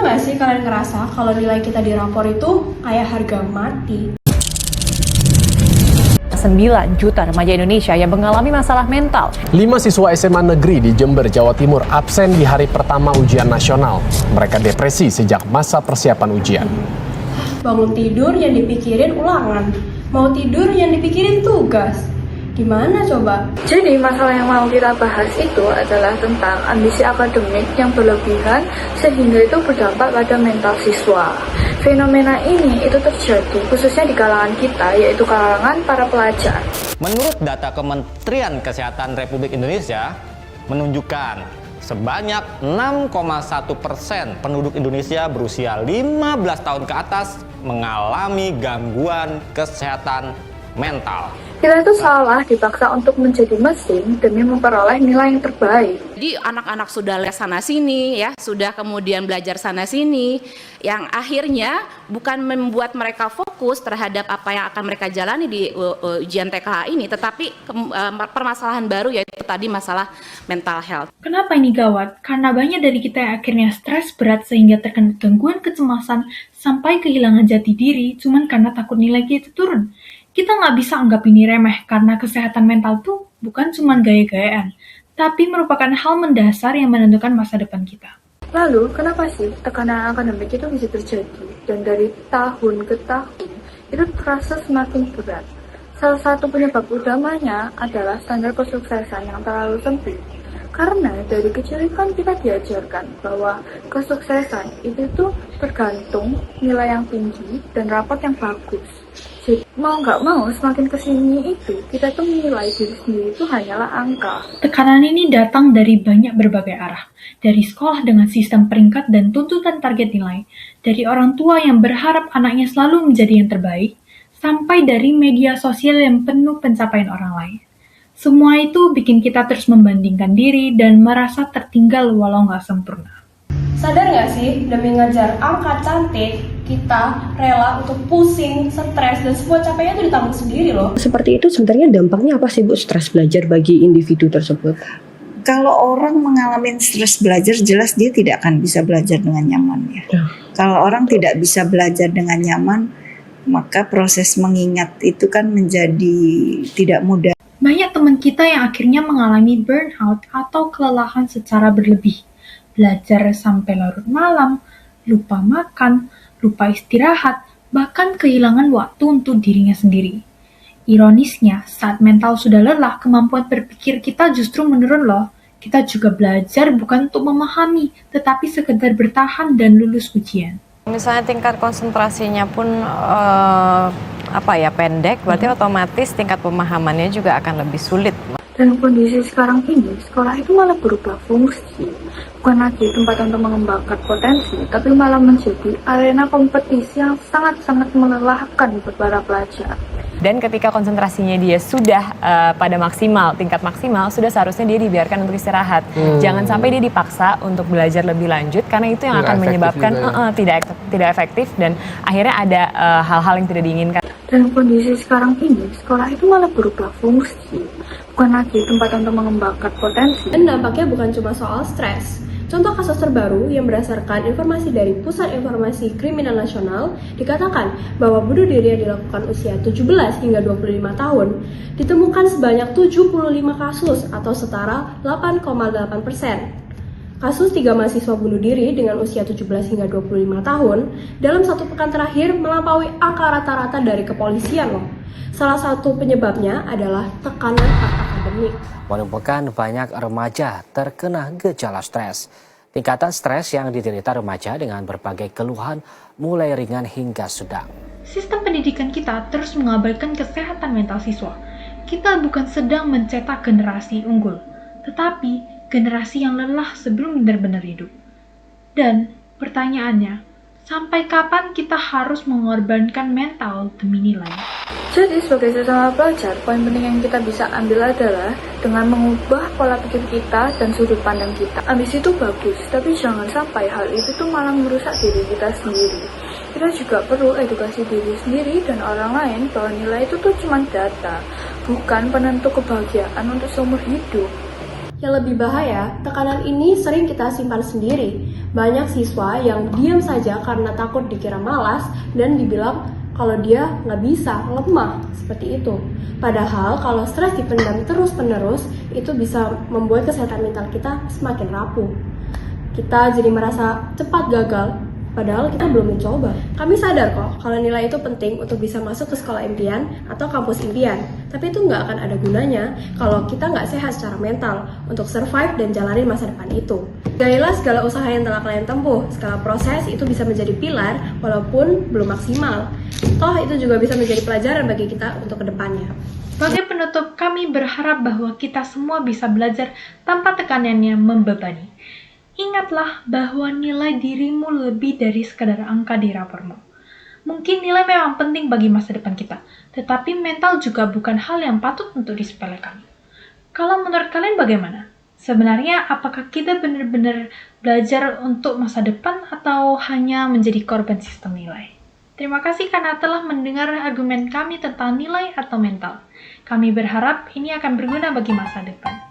Pernah nggak sih kalian ngerasa kalau nilai kita di rapor itu kayak harga mati? 9 juta remaja Indonesia yang mengalami masalah mental. 5 siswa SMA negeri di Jember, Jawa Timur absen di hari pertama ujian nasional. Mereka depresi sejak masa persiapan ujian. Bangun tidur yang dipikirin ulangan, mau tidur yang dipikirin tugas. Gimana coba? Jadi masalah yang mau kita bahas itu adalah tentang ambisi akademik yang berlebihan sehingga itu berdampak pada mental siswa. Fenomena ini itu terjadi khususnya di kalangan kita, yaitu kalangan para pelajar. Menurut data Kementerian Kesehatan Republik Indonesia menunjukkan sebanyak 6,1% penduduk Indonesia berusia 15 tahun ke atas mengalami gangguan kesehatan mental. Kita itu salah dipaksa untuk menjadi mesin demi memperoleh nilai yang terbaik. Jadi anak-anak sudah les sana sini ya, sudah kemudian belajar sana sini, yang akhirnya bukan membuat mereka fokus terhadap apa yang akan mereka jalani di ujian TKH ini, tetapi permasalahan baru yaitu tadi masalah mental health. Kenapa ini gawat? Karena banyak dari kita yang akhirnya stres berat sehingga terkena gangguan kecemasan sampai kehilangan jati diri cuman karena takut nilai kita turun. Kita nggak bisa anggap ini remeh karena kesehatan mental tuh bukan cuma gaya-gayaan, tapi merupakan hal mendasar yang menentukan masa depan kita. Lalu, kenapa sih tekanan akademik itu bisa terjadi? Dan dari tahun ke tahun, itu terasa semakin berat. Salah satu penyebab utamanya adalah standar kesuksesan yang terlalu sempit. Karena dari kecil kan kita diajarkan bahwa kesuksesan itu tuh tergantung nilai yang tinggi dan rapot yang bagus. Jadi mau nggak mau semakin kesini itu kita tuh menilai diri sendiri itu hanyalah angka. Tekanan ini datang dari banyak berbagai arah. Dari sekolah dengan sistem peringkat dan tuntutan target nilai. Dari orang tua yang berharap anaknya selalu menjadi yang terbaik. Sampai dari media sosial yang penuh pencapaian orang lain. Semua itu bikin kita terus membandingkan diri dan merasa tertinggal walau nggak sempurna. Sadar nggak sih, demi ngejar angka cantik, kita rela untuk pusing, stres, dan semua capeknya itu ditanggung sendiri loh. Seperti itu sebenarnya dampaknya apa sih Bu, stres belajar bagi individu tersebut? Kalau orang mengalami stres belajar, jelas dia tidak akan bisa belajar dengan nyaman ya. Kalau orang tidak bisa belajar dengan nyaman, maka proses mengingat itu kan menjadi tidak mudah. Banyak teman kita yang akhirnya mengalami burnout atau kelelahan secara berlebih. Belajar sampai larut malam, lupa makan, lupa istirahat, bahkan kehilangan waktu untuk dirinya sendiri. Ironisnya, saat mental sudah lelah, kemampuan berpikir kita justru menurun loh. Kita juga belajar bukan untuk memahami, tetapi sekedar bertahan dan lulus ujian. Misalnya tingkat konsentrasinya pun pendek, berarti otomatis tingkat pemahamannya juga akan lebih sulit. Dan kondisi sekarang ini, sekolah itu malah berubah fungsi. Bukan lagi tempat untuk mengembangkan potensi, tapi malah menjadi arena kompetisi yang sangat-sangat melelahkan buat para pelajar. Dan ketika konsentrasinya dia sudah pada maksimal, tingkat maksimal, sudah seharusnya dia dibiarkan untuk istirahat. Jangan sampai dia dipaksa untuk belajar lebih lanjut, karena itu yang akan menyebabkan tidak efektif dan akhirnya ada hal-hal yang tidak diinginkan. Dan kondisi sekarang ini, sekolah itu malah berubah fungsi. Bukan lagi tempat untuk mengembangkan potensi. Dan dampaknya bukan cuma soal stres. Contoh kasus terbaru yang berdasarkan informasi dari Pusat Informasi Kriminal Nasional dikatakan bahwa bunuh diri yang dilakukan usia 17 hingga 25 tahun ditemukan sebanyak 75 kasus atau setara 8,8%. Kasus 3 mahasiswa bunuh diri dengan usia 17 hingga 25 tahun dalam 1 pekan terakhir melampaui angka rata-rata dari kepolisian loh. Salah satu penyebabnya adalah tekanan akademik. Menemukan banyak remaja terkena gejala stres. Tingkatan stres yang diderita remaja dengan berbagai keluhan mulai ringan hingga sedang. Sistem pendidikan kita terus mengabaikan kesehatan mental siswa. Kita bukan sedang mencetak generasi unggul, tetapi generasi yang lelah sebelum benar-benar hidup. Dan pertanyaannya, sampai kapan kita harus mengorbankan mental demi nilai? Jadi sebagai sesama pelajar, poin penting yang kita bisa ambil adalah dengan mengubah pola pikir kita dan sudut pandang kita. Ambisi itu bagus, tapi jangan sampai hal itu tuh malah merusak diri kita sendiri. Kita juga perlu edukasi diri sendiri dan orang lain bahwa nilai itu tuh cuma data, bukan penentu kebahagiaan untuk seumur hidup. Yang lebih bahaya, tekanan ini sering kita simpan sendiri. Banyak siswa yang diam saja karena takut dikira malas dan dibilang kalau dia nggak bisa, lemah, seperti itu. Padahal kalau stres dipendam terus-menerus, itu bisa membuat kesehatan mental kita semakin rapuh. Kita jadi merasa cepat gagal, padahal kita belum mencoba. Kami sadar kok kalau nilai itu penting untuk bisa masuk ke sekolah impian atau kampus impian. Tapi itu nggak akan ada gunanya kalau kita nggak sehat secara mental untuk survive dan jalani masa depan itu. Gailah segala usaha yang telah kalian tempuh. Segala proses itu bisa menjadi pilar walaupun belum maksimal. Toh itu juga bisa menjadi pelajaran bagi kita untuk kedepannya. Sebagai penutup, kami berharap bahwa kita semua bisa belajar tanpa tekanan yang membebani. Ingatlah bahwa nilai dirimu lebih dari sekadar angka di rapormu. Mungkin nilai memang penting bagi masa depan kita, tetapi mental juga bukan hal yang patut untuk disepelekan. Kalau menurut kalian bagaimana? Sebenarnya apakah kita benar-benar belajar untuk masa depan atau hanya menjadi korban sistem nilai? Terima kasih karena telah mendengar argumen kami tentang nilai atau mental. Kami berharap ini akan berguna bagi masa depan.